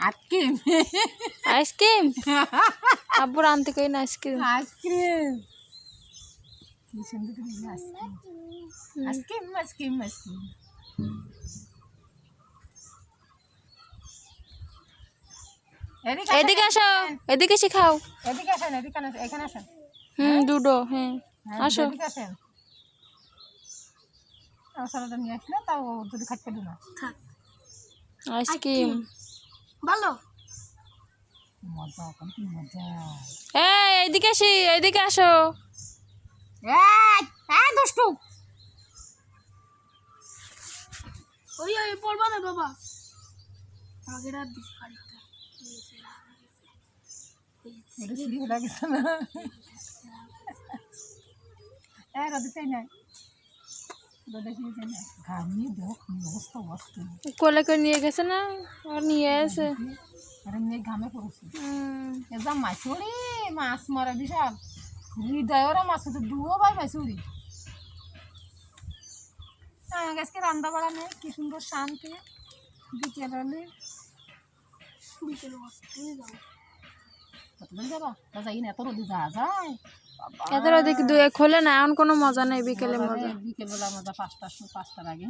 ice cream ice cream আব্বুর আনতে কই না আইসক্রিম আইসক্রিম কি সুন্দর করে আইসক্রিম আইসক্রিম আইসক্রিম আইসক্রিম এদিকে আসো এদিকে এসে খাও এদিকে আসেন এখানে আসেন দুটো হ্যাঁ আসো এদিকে আসেন সালাদটা নিয়ে আসলে তাও যদি খাটতে দিল না আইসক্রিম ভালো মজা কি মজা এদিকে এদিকে আসো দুষ্টু ওই পড়বা না বাবা আগের রাত দিস বাড়ি এটা সিঁড়ি হয়ে গেছে না রোদে নাই রোদে শুয়েছে না ঘামিয়ে দেখ অবস্থা কোলে করে নিয়ে গেছে না আর নিয়ে এসে আরে মেয়ে ঘামে পড়েছে একদম মাছুরি মাছ মারা বিশাল হৃদয়রা মাছ হচ্ছে দুও ভাই মাছুরি আজকে রান্না বাড়া নেই কি সুন্দর শান্তি বিকেল হলে কতদিন যাবা যাই না এত রোদে যাওয়া যায় এত রোদে খোলে না এখন কোনো মজা নেই বিকেলে মজা বিকেলবেলা মজা 5টার আগে